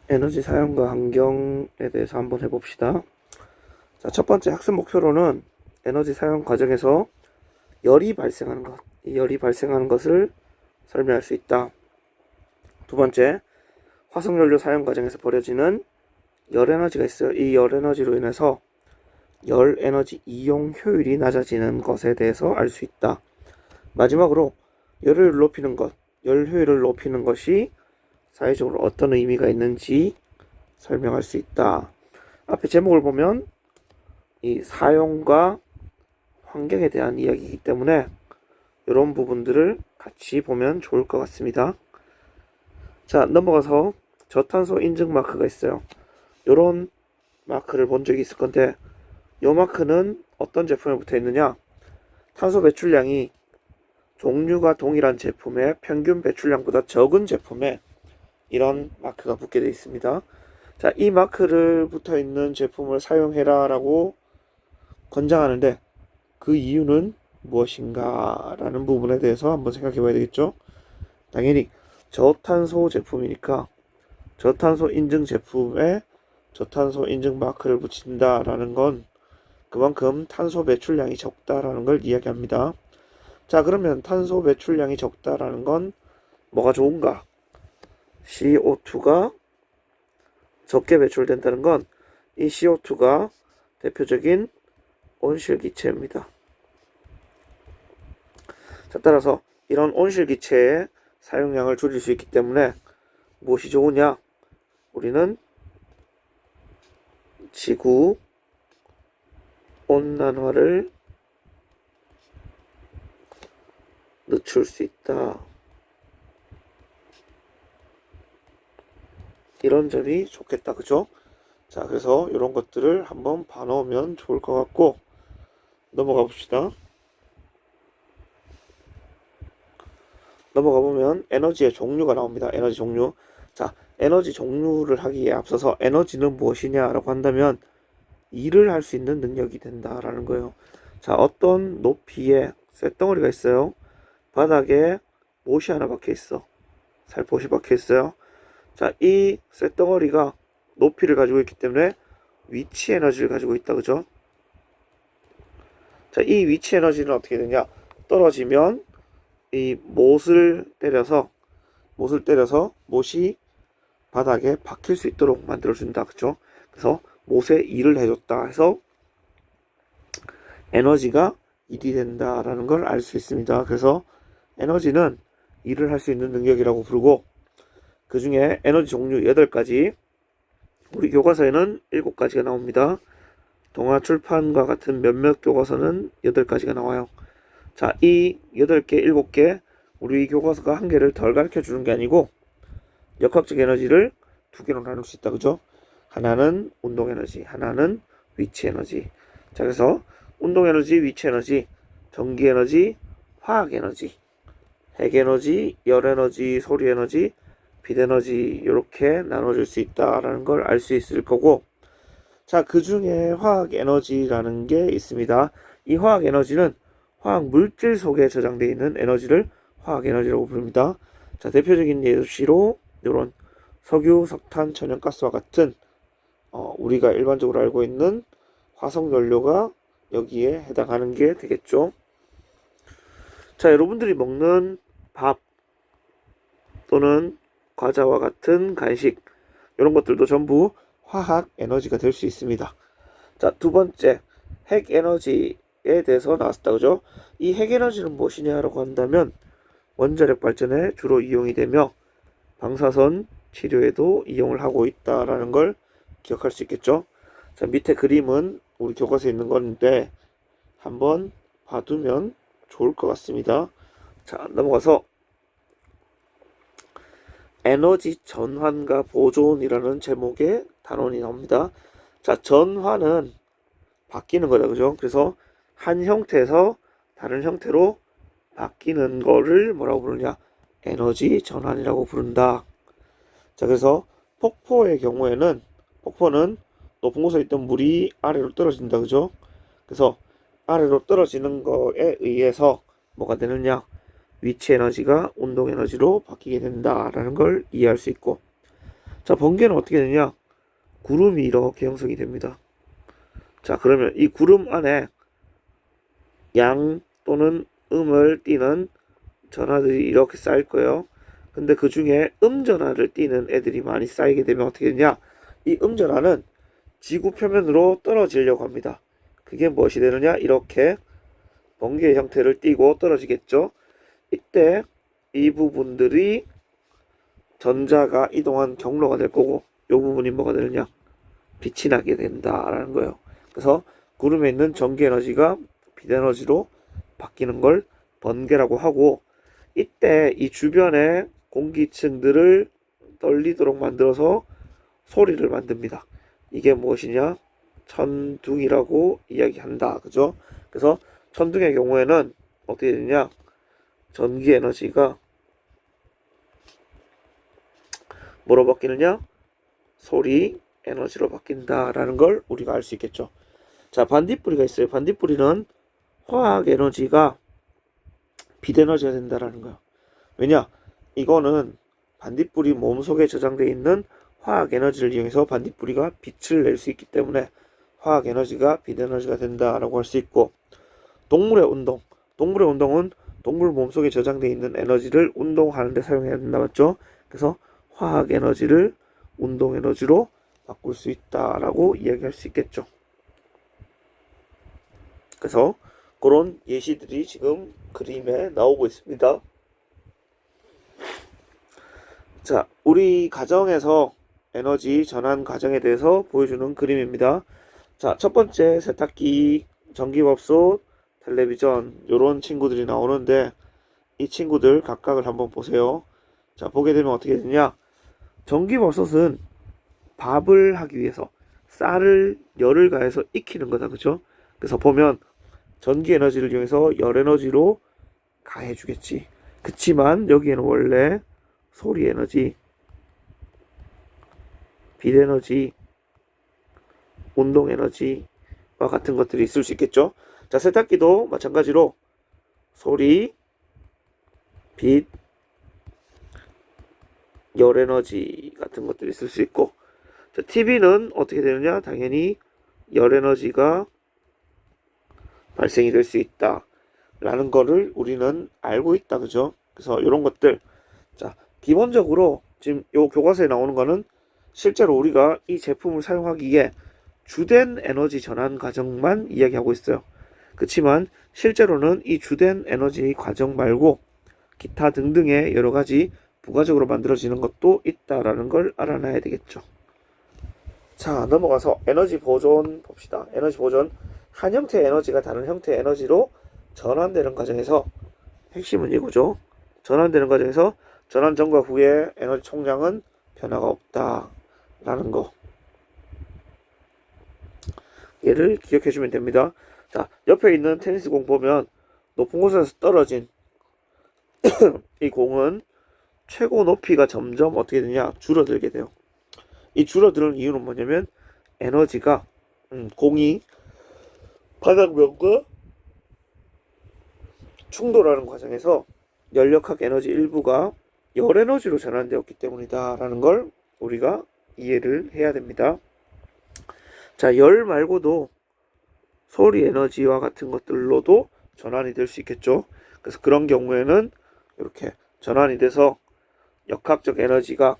에너지 사용과 환경에 대해서 한번 해봅시다. 자, 첫 번째 학습 목표로는 에너지 사용 과정에서 열이 발생하는 것, 이 열이 발생하는 것을 설명할 수 있다. 두 번째, 화석연료 사용 과정에서 벌어지는 열 에너지가 있어요. 이 열 에너지로 인해서 열 에너지 이용 효율이 낮아지는 것에 대해서 알 수 있다. 마지막으로 열을 높이는 것, 열 효율을 높이는 것이 사회적으로 어떤 의미가 있는지 설명할 수 있다. 앞에 제목을 보면 이 사용과 환경에 대한 이야기이기 때문에 이런 부분들을 같이 보면 좋을 것 같습니다. 자, 넘어가서 저탄소 인증 마크가 있어요. 이런 마크를 본 적이 있을 건데 이 마크는 어떤 제품에 붙어 있느냐? 탄소 배출량이 종류가 동일한 제품의 평균 배출량보다 적은 제품에 이런 마크가 붙게 되어 있습니다. 자, 이 마크를 붙어 있는 제품을 사용해라 라고 권장하는데 그 이유는 무엇인가 라는 부분에 대해서 한번 생각해 봐야 되겠죠. 당연히 저탄소 제품이니까 저탄소 인증 제품에 저탄소 인증 마크를 붙인다 라는 건 그만큼 탄소 배출량이 적다라는 걸 이야기합니다. 자, 그러면 탄소 배출량이 적다라는 건 뭐가 좋은가? CO2가 적게 배출된다는 건 이 CO2가 대표적인 온실기체입니다. 자, 따라서 이런 온실기체의 사용량을 줄일 수 있기 때문에 무엇이 좋으냐? 우리는 지구 온난화를 늦출 수 있다. 이런 점이 좋겠다, 그죠? 자, 그래서 이런 것들을 한번 봐놓으면 좋을 것 같고 넘어가 봅시다. 넘어가 보면 에너지의 종류가 나옵니다. 에너지 종류. 자, 에너지 종류를 하기에 앞서서 에너지는 무엇이냐라고 한다면 일을 할 수 있는 능력이 된다라는 거예요. 자, 어떤 높이에 쇳덩어리가 있어요. 바닥에 못이 하나 박혀 있어. 살포시 박혀 있어요. 자, 이 쇳덩어리가 높이를 가지고 있기 때문에 위치 에너지를 가지고 있다, 그죠? 자, 이 위치 에너지는 어떻게 되냐? 떨어지면 이 못을 때려서 못이 바닥에 박힐 수 있도록 만들어준다, 그죠? 그래서 못에 일을 해줬다 해서 에너지가 일이 된다라는 걸 알 수 있습니다. 그래서 에너지는 일을 할 수 있는 능력이라고 부르고 그 중에 에너지 종류 8가지, 우리 교과서에는 7가지가 나옵니다. 동아 출판과 같은 몇몇 교과서는 8가지가 나와요. 자, 이 8개, 7개, 우리 교과서가 한 개를 덜 가르쳐 주는 게 아니고 역학적 에너지를 2개로 나눌 수 있다, 그죠? 하나는 운동 에너지, 하나는 위치 에너지. 자, 그래서 운동 에너지, 위치 에너지, 전기 에너지, 화학 에너지, 핵 에너지, 열 에너지, 소리 에너지, 빛 에너지 이렇게 나눠질 수 있다라는 걸 알 수 있을 거고, 자, 그 중에 화학 에너지라는 게 있습니다. 이 화학 에너지는 화학 물질 속에 저장되어 있는 에너지를 화학 에너지라고 부릅니다. 자, 대표적인 예시로 이런 석유, 석탄, 천연가스와 같은 우리가 일반적으로 알고 있는 화석 연료가 여기에 해당하는 게 되겠죠. 자, 여러분들이 먹는 밥 또는 과자와 같은 간식 이런 것들도 전부 화학 에너지가 될 수 있습니다. 자, 두 번째 핵 에너지에 대해서 나왔다, 그죠? 이 핵 에너지는 무엇이냐라고 한다면 원자력 발전에 주로 이용이 되며 방사선 치료에도 이용을 하고 있다라는 걸 기억할 수 있겠죠. 자, 밑에 그림은 우리 교과서에 있는 건데 한번 봐두면 좋을 것 같습니다. 자, 넘어가서 에너지 전환과 보존이라는 제목의 단원이 나옵니다. 자, 전환은 바뀌는 거다, 그죠? 그래서 한 형태에서 다른 형태로 바뀌는 거를 뭐라고 부르냐? 에너지 전환이라고 부른다. 자, 그래서 폭포의 경우에는 폭포는 높은 곳에 있던 물이 아래로 떨어진다, 그죠? 그래서 아래로 떨어지는 거에 의해서 뭐가 되느냐? 위치 에너지가 운동 에너지로 바뀌게 된다라는 걸 이해할 수 있고, 자, 번개는 어떻게 되냐? 구름이 이렇게 형성이 됩니다. 자, 그러면 이 구름 안에 양 또는 음을 띠는 전하들이 이렇게 쌓일 거예요. 근데 그 중에 음전하를 띠는 애들이 많이 쌓이게 되면 어떻게 되냐? 이 음전하는 지구 표면으로 떨어지려고 합니다. 그게 무엇이 되느냐? 이렇게 번개의 형태를 띠고 떨어지겠죠. 이때 이 부분들이 전자가 이동한 경로가 될 거고, 이 부분이 뭐가 되느냐? 빛이 나게 된다라는 거예요. 그래서 구름에 있는 전기 에너지가 빛 에너지로 바뀌는 걸 번개라고 하고, 이때 이 주변의 공기층들을 떨리도록 만들어서 소리를 만듭니다. 이게 무엇이냐? 천둥이라고 이야기한다. 그죠? 그래서 천둥의 경우에는 어떻게 되냐? 전기 에너지가 뭐로 바뀌느냐? 소리 에너지로 바뀐다라는 걸 우리가 알 수 있겠죠. 자, 반딧불이가 있어요. 반딧불이는 화학 에너지가 빛 에너지가 된다라는 거야. 왜냐? 이거는 반딧불이 몸속에 저장되어 있는 화학 에너지를 이용해서 반딧불이가 빛을 낼 수 있기 때문에 화학 에너지가 빛 에너지가 된다라고 할 수 있고, 동물의 운동. 동물의 운동은 동물 몸속에 저장되어 있는 에너지를 운동하는 데 사용해야 된다, 맞죠? 그래서 화학 에너지를 운동 에너지로 바꿀 수 있다라고 이야기할 수 있겠죠. 그래서 그런 예시들이 지금 그림에 나오고 있습니다. 자, 우리 가정에서 에너지 전환 과정에 대해서 보여주는 그림입니다. 자, 첫 번째 세탁기, 전기밥솥, 텔레비전 이런 친구들이 나오는데, 이 친구들 각각을 한번 보세요. 자, 보게 되면 어떻게 되냐? 전기밥솥은 밥을 하기 위해서 쌀을 열을 가해서 익히는 거다, 그죠? 그래서 보면 전기 에너지를 이용해서 열 에너지로 가해주겠지. 그치만 여기에는 원래 소리 에너지, 빛 에너지, 운동 에너지와 같은 것들이 있을 수 있겠죠. 자, 세탁기도 마찬가지로 소리, 빛, 열 에너지 같은 것들이 있을 수 있고, 자, TV는 어떻게 되느냐? 당연히 열 에너지가 발생이 될 수 있다 라는 거를 우리는 알고 있다, 그죠? 그래서 이런 것들, 자, 기본적으로 지금 요 교과서에 나오는 거는 실제로 우리가 이 제품을 사용하기에 주된 에너지 전환 과정만 이야기하고 있어요. 그렇지만 실제로는 이 주된 에너지 과정 말고 기타 등등의 여러 가지 부가적으로 만들어지는 것도 있다라는 걸 알아놔야 되겠죠. 자, 넘어가서 에너지 보존 봅시다. 에너지 보존, 한 형태의 에너지가 다른 형태의 에너지로 전환되는 과정에서, 핵심은 이거죠. 전환되는 과정에서 전환 전과 후의 에너지 총량은 변화가 없다라는 거. 얘를 기억해 주면 됩니다. 자, 옆에 있는 테니스 공 보면 높은 곳에서 떨어진 이 공은 최고 높이가 점점 어떻게 되냐? 줄어들게 돼요. 이 줄어드는 이유는 뭐냐면 에너지가 공이 바닥면과 충돌하는 과정에서 연력학 에너지 일부가 열 에너지로 전환되었기 때문이다라는 걸 우리가 이해를 해야 됩니다. 자, 열 말고도 소리 에너지와 같은 것들로도 전환이 될 수 있겠죠. 그래서 그런 경우에는 이렇게 전환이 돼서 역학적 에너지가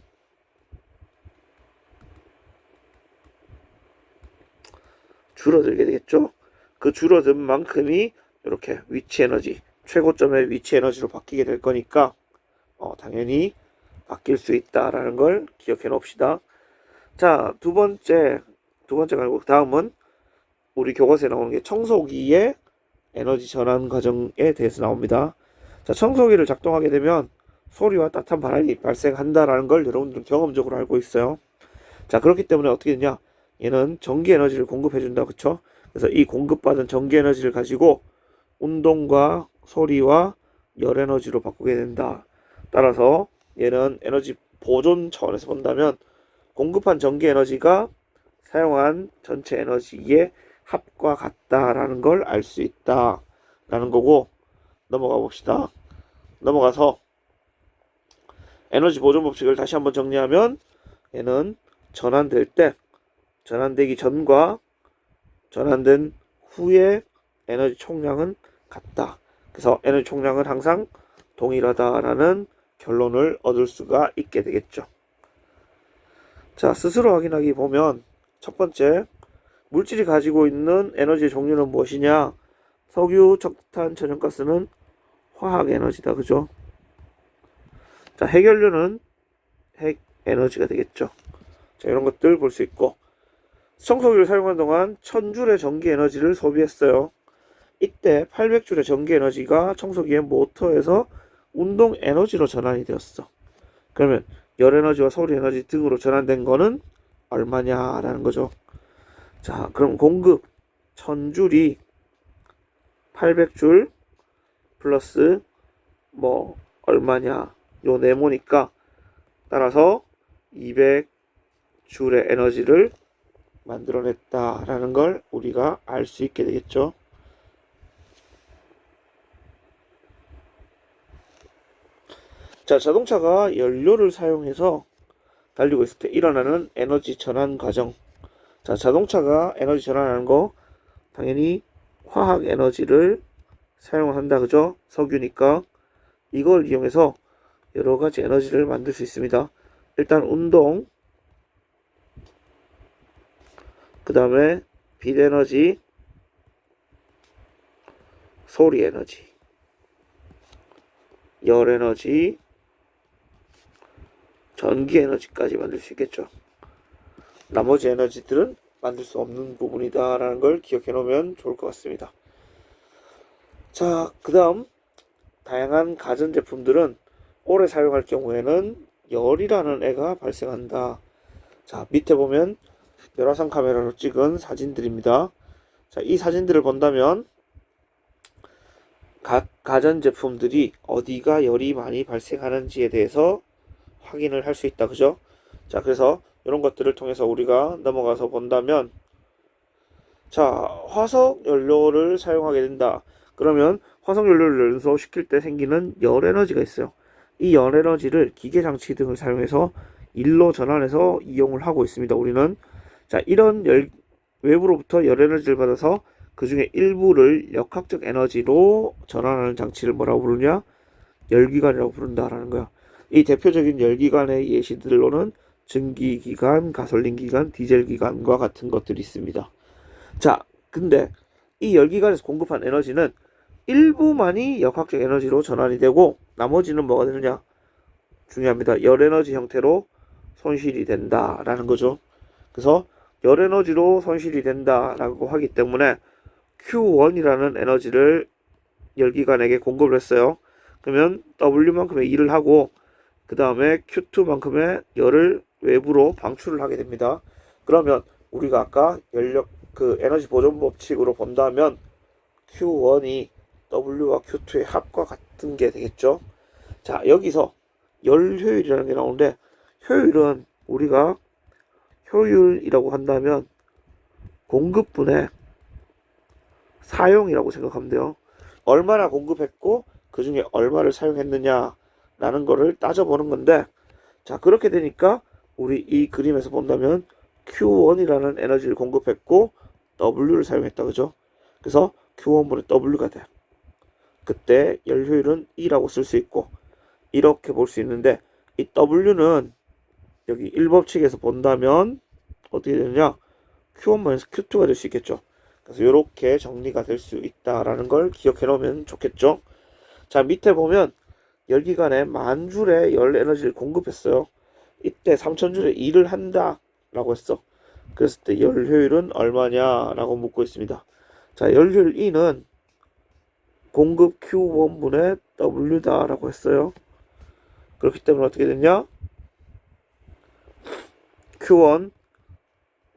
줄어들게 되겠죠. 그 줄어든 만큼이 이렇게 위치 에너지, 최고점의 위치 에너지로 바뀌게 될 거니까 당연히 바뀔 수 있다라는 걸 기억해 놓읍시다. 자, 두 번째 말고 다음은 우리 교과서에 나오는 게 청소기의 에너지 전환 과정에 대해서 나옵니다. 자, 청소기를 작동하게 되면 소리와 따뜻한 바람이 발생한다라는 걸 여러분들은 경험적으로 알고 있어요. 자, 그렇기 때문에 어떻게 되냐? 얘는 전기 에너지를 공급해 준다, 그쵸? 그래서 이 공급받은 전기 에너지를 가지고 운동과 소리와 열 에너지로 바꾸게 된다. 따라서 얘는 에너지 보존 차원에서 본다면 공급한 전기 에너지가 사용한 전체 에너지의 합과 같다라는 걸 알 수 있다라는 거고, 넘어가 봅시다. 넘어가서 에너지 보존 법칙을 다시 한번 정리하면 얘는 전환될 때 전환되기 전과 전환된 후의 에너지 총량은 같다. 그래서 에너지 총량은 항상 동일하다라는 결론을 얻을 수가 있게 되겠죠. 자, 스스로 확인하기 보면 첫 번째, 물질이 가지고 있는 에너지의 종류는 무엇이냐? 석유, 석탄, 천연가스는 화학 에너지다. 그죠? 자, 핵연료는 핵 에너지가 되겠죠. 자, 이런 것들 볼 수 있고, 청소기를 사용하는 동안 1000줄의 전기 에너지를 소비했어요. 이때 800줄의 전기 에너지가 청소기의 모터에서 운동 에너지로 전환이 되었어. 그러면 열 에너지와 소리 에너지 등으로 전환된 거는 얼마냐라는 거죠. 자, 그럼 공급 1000줄이 800줄 플러스 뭐 얼마냐 요 네모니까 따라서 200줄의 에너지를 만들어냈다라는 걸 우리가 알 수 있게 되겠죠. 자, 자동차가 연료를 사용해서 달리고 있을 때 일어나는 에너지 전환 과정. 자, 자동차가 에너지 전환하는 거 당연히 화학 에너지를 사용한다. 그죠? 석유니까 이걸 이용해서 여러 가지 에너지를 만들 수 있습니다. 일단 운동, 그 다음에 빛 에너지, 소리 에너지, 열 에너지, 전기 에너지까지 만들 수 있겠죠. 나머지 에너지들은 만들 수 없는 부분이다라는 걸 기억해 놓으면 좋을 것 같습니다. 자, 그 다음 다양한 가전제품들은 오래 사용할 경우에는 열이라는 애가 발생한다. 자, 밑에 보면 열화상 카메라로 찍은 사진들입니다. 자, 이 사진들을 본다면 각 가전제품들이 어디가 열이 많이 발생하는지에 대해서 확인을 할 수 있다. 그죠? 자, 그래서 이런 것들을 통해서 우리가 넘어가서 본다면, 자, 화석 연료를 사용하게 된다. 그러면 화석 연료를 연소시킬 때 생기는 열 에너지가 있어요. 이 열 에너지를 기계 장치 등을 사용해서 일로 전환해서 이용을 하고 있습니다. 우리는 자, 이런 외부로부터 열 에너지를 받아서 그 중에 일부를 역학적 에너지로 전환하는 장치를 뭐라고 부르냐? 열기관이라고 부른다라는 거야. 이 대표적인 열기관의 예시들로는 전기기관, 가솔린기관, 디젤기관과 같은 것들이 있습니다. 자, 근데 이 열기관에서 공급한 에너지는 일부만이 역학적 에너지로 전환이 되고 나머지는 뭐가 되느냐? 중요합니다. 열 에너지 형태로 손실이 된다라는 거죠. 그래서 열 에너지로 손실이 된다라고 하기 때문에 Q1이라는 에너지를 열기관에게 공급을 했어요. 그러면 W만큼의 일을 하고 그 다음에 Q2만큼의 열을 외부로 방출을 하게 됩니다. 그러면 우리가 아까 에너지 보존 법칙으로 본다면 Q1이 W와 Q2의 합과 같은 게 되겠죠. 자, 여기서 열 효율이라는 게 나오는데 효율은 우리가 효율이라고 한다면 공급분의 사용이라고 생각하면 돼요. 얼마나 공급했고 그 중에 얼마를 사용했느냐라는 거를 따져보는 건데, 자, 그렇게 되니까 우리 이 그림에서 본다면 Q1이라는 에너지를 공급했고 W를 사용했다. 그죠? 그래서 Q1분의 W가 돼. 그때 열 효율은 E라고 쓸 수 있고 이렇게 볼 수 있는데, 이 W는 여기 1법칙에서 본다면 어떻게 되느냐? Q1-Q2가 될 수 있겠죠. 그래서 이렇게 정리가 될 수 있다라는 걸 기억해 놓으면 좋겠죠. 자, 밑에 보면 열기관에 10,000줄의 열 에너지를 공급했어요. 이때 3000줄의 일을 한다 라고 했어. 그랬을 때 열 효율은 얼마냐 라고 묻고 있습니다. 자, 열 효율 E는 공급 Q1분의 W다 라고 했어요. 그렇기 때문에 어떻게 됐냐? Q1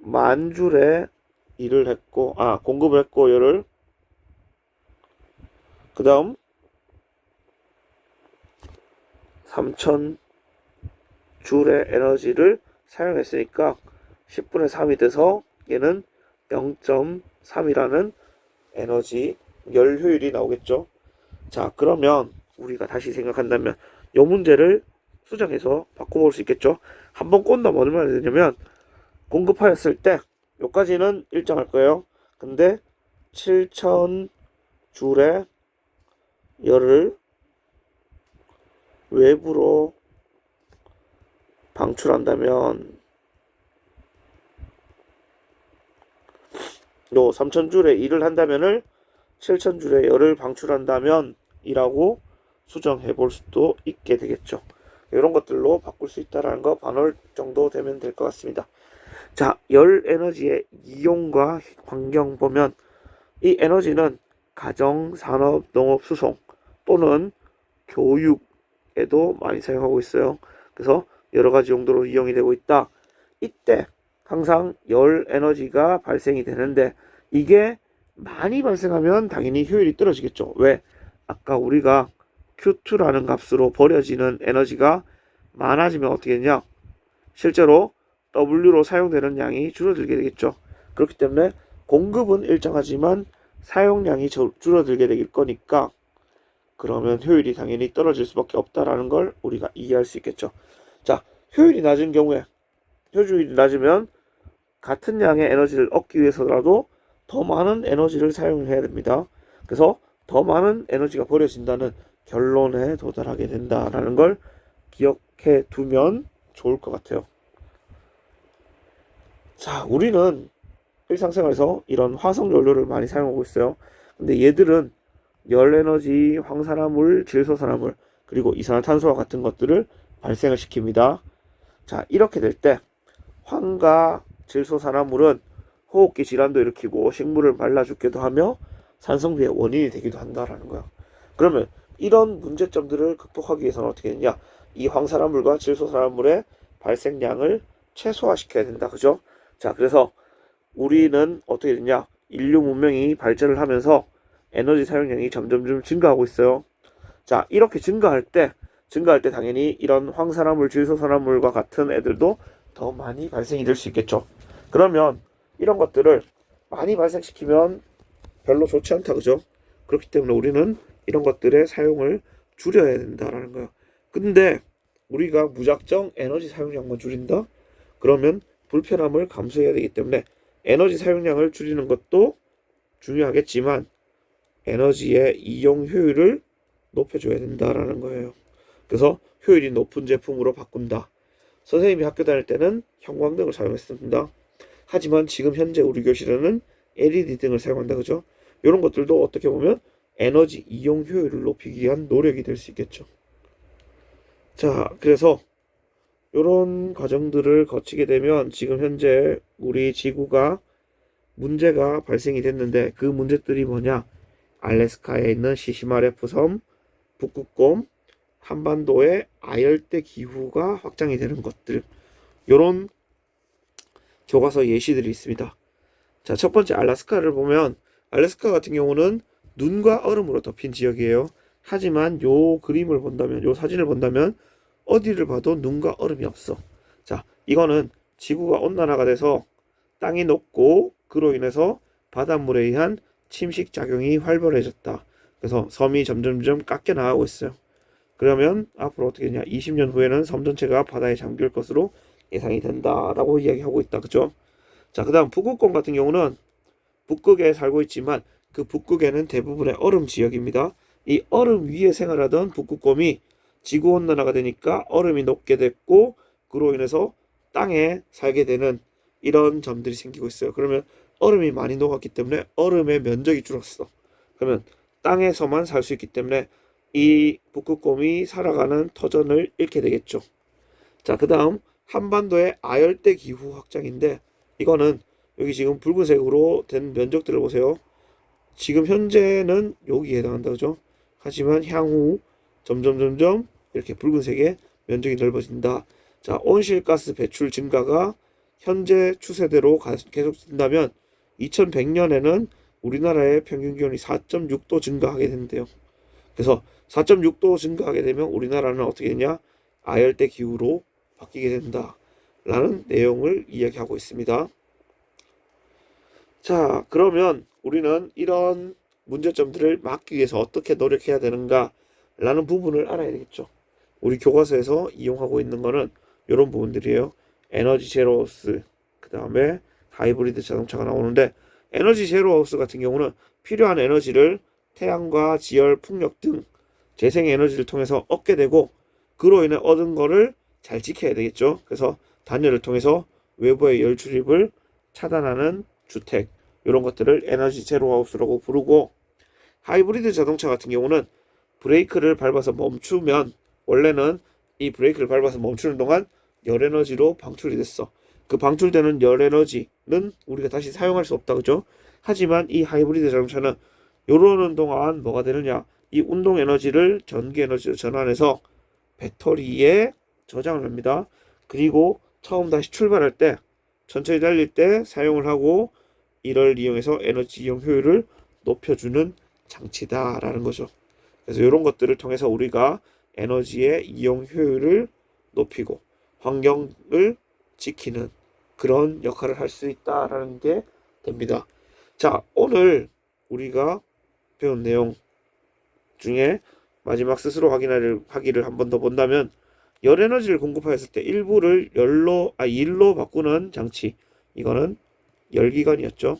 10,000줄의 일을 했고, 공급을 했고 열을, 그 다음 3000줄의 에너지를 사용했으니까 10분의 3이 돼서 얘는 0.3이라는 에너지 열 효율이 나오겠죠. 자, 그러면 우리가 다시 생각한다면 이 문제를 수정해서 바꿔볼 수 있겠죠. 한번 꽂는다면 얼마나 되냐면 공급하였을 때 여기까지는 일정할 거예요. 근데 7,000줄의 열을 외부로 방출한다면 요 3,000줄의 일을 한다면을 7,000줄의 열을 방출한다면 이라고 수정해 볼 수도 있게 되겠죠. 이런 것들로 바꿀 수 있다라는 거 반월 정도 되면 될 것 같습니다. 자, 열 에너지의 이용과 환경 보면 이 에너지는 가정, 산업, 농업, 수송 또는 교육에도 많이 사용하고 있어요. 그래서 여러 가지 용도로 이용이 되고 있다. 이때 항상 열 에너지가 발생이 되는데 이게 많이 발생하면 당연히 효율이 떨어지겠죠. 왜? 아까 우리가 Q2라는 값으로 버려지는 에너지가 많아지면 어떻게 되냐? 실제로 W로 사용되는 양이 줄어들게 되겠죠. 그렇기 때문에 공급은 일정하지만 사용량이 줄어들게 될 거니까 그러면 효율이 당연히 떨어질 수밖에 없다라는 걸 우리가 이해할 수 있겠죠. 자, 효율이 낮은 경우에 효율이 낮으면 같은 양의 에너지를 얻기 위해서라도 더 많은 에너지를 사용해야 됩니다. 그래서 더 많은 에너지가 버려진다는 결론에 도달하게 된다라는 걸 기억해 두면 좋을 것 같아요. 자, 우리는 일상생활에서 이런 화석 연료를 많이 사용하고 있어요. 근데 얘들은 열 에너지, 황산화물, 질소산화물, 그리고 이산화탄소와 같은 것들을 발생을 시킵니다. 자, 이렇게 될 때 황과 질소산화물은 호흡기 질환도 일으키고 식물을 말라 죽게도 하며 산성비의 원인이 되기도 한다라는 거야. 그러면 이런 문제점들을 극복하기 위해서는 어떻게 되냐? 이 황산화물과 질소산화물의 발생량을 최소화시켜야 된다. 그죠? 자, 그래서 우리는 어떻게 되냐? 인류 문명이 발전을 하면서 에너지 사용량이 점점 증가하고 있어요. 자, 이렇게 증가할 때 당연히 이런 황산화물, 질소산화물과 같은 애들도 더 많이 발생이 될 수 있겠죠. 그러면 이런 것들을 많이 발생시키면 별로 좋지 않다, 그죠? 그렇기 때문에 우리는 이런 것들의 사용을 줄여야 된다라는 거야. 근데 우리가 무작정 에너지 사용량만 줄인다? 그러면 불편함을 감수해야 되기 때문에 에너지 사용량을 줄이는 것도 중요하겠지만 에너지의 이용 효율을 높여줘야 된다라는 거예요. 그래서 효율이 높은 제품으로 바꾼다. 선생님이 학교 다닐 때는 형광등을 사용했습니다. 하지만 지금 현재 우리 교실에는 LED 등을 사용한다. 그죠? 이런 것들도 어떻게 보면 에너지 이용 효율을 높이기 위한 노력이 될 수 있겠죠. 자, 그래서 이런 과정들을 거치게 되면 지금 현재 우리 지구가 문제가 발생이 됐는데 그 문제들이 뭐냐? 알래스카에 있는 시시마레프 섬, 북극곰, 한반도의 아열대 기후가 확장이 되는 것들, 이런 교과서 예시들이 있습니다. 자, 첫 번째 알래스카를 보면 알래스카 같은 경우는 눈과 얼음으로 덮인 지역이에요. 하지만 요 그림을 본다면, 요 사진을 본다면 어디를 봐도 눈과 얼음이 없어. 자, 이거는 지구가 온난화가 돼서 땅이 녹고 그로 인해서 바닷물에 의한 침식 작용이 활발해졌다. 그래서 섬이 점점점 깎여 나가고 있어요. 그러면 앞으로 어떻게 되냐? 20년 후에는 섬 전체가 바다에 잠길 것으로 예상이 된다라고 이야기하고 있다. 그죠? 자, 그 다음 북극곰 같은 경우는 북극에 살고 있지만 그 북극에는 대부분의 얼음 지역입니다. 이 얼음 위에 생활하던 북극곰이 지구온난화가 되니까 얼음이 녹게 됐고 그로 인해서 땅에 살게 되는 이런 점들이 생기고 있어요. 그러면 얼음이 많이 녹았기 때문에 얼음의 면적이 줄었어. 그러면 땅에서만 살 수 있기 때문에 이 북극곰이 살아가는 터전을 잃게 되겠죠. 자, 그 다음 한반도의 아열대 기후 확장인데 이거는 여기 지금 붉은색으로 된 면적들을 보세요. 지금 현재는 여기에 해당한다, 그죠? 하지만 향후 점점 이렇게 붉은색의 면적이 넓어진다. 자, 온실가스 배출 증가가 현재 추세대로 계속된다면 2100년에는 우리나라의 평균 기온이 4.6도 증가하게 된대요. 그래서 4.6도 증가하게 되면 우리나라는 어떻게 되냐? 아열대 기후로 바뀌게 된다라는 내용을 이야기하고 있습니다. 자, 그러면 우리는 이런 문제점들을 막기 위해서 어떻게 노력해야 되는가 라는 부분을 알아야 되겠죠. 우리 교과서에서 이용하고 있는 거는 이런 부분들이에요. 에너지 제로하우스, 그 다음에 하이브리드 자동차가 나오는데, 에너지 제로하우스 같은 경우는 필요한 에너지를 태양과 지열, 풍력 등 재생 에너지를 통해서 얻게 되고, 그로 인해 얻은 거를 잘 지켜야 되겠죠. 그래서 단열을 통해서 외부의 열 출입을 차단하는 주택, 이런 것들을 에너지 제로하우스라고 부르고, 하이브리드 자동차 같은 경우는 브레이크를 밟아서 멈추면, 원래는 이 브레이크를 밟아서 멈추는 동안 열 에너지로 방출이 됐어. 그 방출되는 열 에너지는 우리가 다시 사용할 수 없다, 그죠? 하지만 이 하이브리드 자동차는 요러는 동안 뭐가 되느냐, 이 운동 에너지를 전기 에너지로 전환해서 배터리에 저장을 합니다. 그리고 처음 다시 출발할 때, 천천히 달릴 때 사용을 하고, 이를 이용해서 에너지 이용 효율을 높여주는 장치다라는 거죠. 그래서 이런 것들을 통해서 우리가 에너지의 이용 효율을 높이고 환경을 지키는 그런 역할을 할 수 있다라는 게 됩니다. 자, 오늘 우리가 배운 내용 중에 마지막 스스로 하기를 한 번 더 본다면, 열 에너지를 공급하였을 때 일부를 일로 바꾸는 장치, 이거는 열기관이었죠.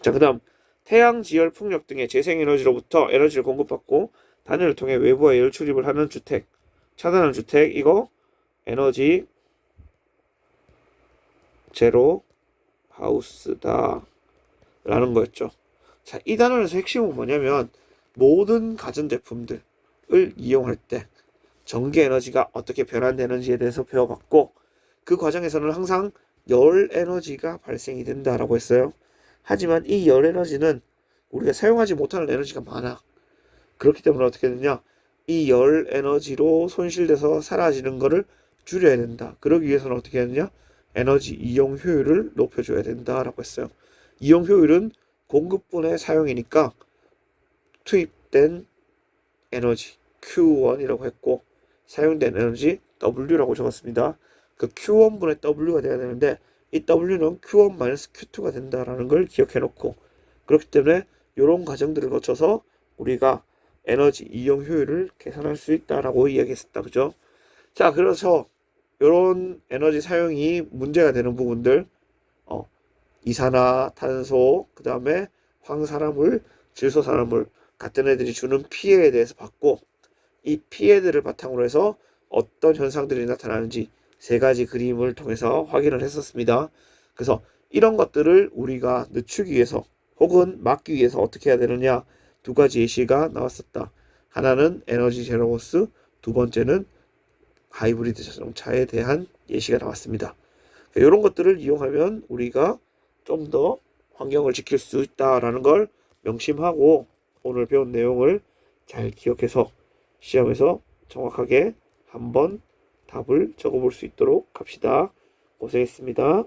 자, 그 다음 태양, 지열, 풍력 등의 재생에너지로부터 에너지를 공급받고 단열을 통해 외부와 열 출입을 하는 주택, 차단하는 주택, 이거 에너지 제로 하우스다 라는 거였죠. 자, 이 단원에서 핵심은 뭐냐면, 모든 가전제품들을 이용할 때 전기 에너지가 어떻게 변환되는지에 대해서 배워봤고, 그 과정에서는 항상 열 에너지가 발생이 된다라고 했어요. 하지만 이 열 에너지는 우리가 사용하지 못하는 에너지가 많아. 그렇기 때문에 어떻게 되냐, 이 열 에너지로 손실돼서 사라지는 거를 줄여야 된다. 그러기 위해서는 어떻게 하느냐, 에너지 이용 효율을 높여줘야 된다라고 했어요. 이용 효율은 공급분의 사용이니까 투입된 에너지 Q1이라고 했고, 사용된 에너지 W라고 적었습니다. 그 Q1분의 W가 돼야 되는데, 이 W는 Q1-Q2가 된다라는 걸 기억해 놓고, 그렇기 때문에 이런 과정들을 거쳐서 우리가 에너지 이용 효율을 계산할 수 있다라고 이야기했었다, 그죠? 자, 그래서 이런 에너지 사용이 문제가 되는 부분들, 이산화탄소, 그 다음에 황산화물, 질소산화물 같은 애들이 주는 피해에 대해서 봤고, 이 피해들을 바탕으로 해서 어떤 현상들이 나타나는지 세 가지 그림을 통해서 확인을 했었습니다. 그래서 이런 것들을 우리가 늦추기 위해서 혹은 막기 위해서 어떻게 해야 되느냐, 두 가지 예시가 나왔었다. 하나는 에너지 제로하우스, 두 번째는 하이브리드 자동차에 대한 예시가 나왔습니다. 이런 것들을 이용하면 우리가 좀 더 환경을 지킬 수 있다라는 걸 명심하고, 오늘 배운 내용을 잘 기억해서 시험에서 정확하게 한번 답을 적어볼 수 있도록 합시다. 고생했습니다.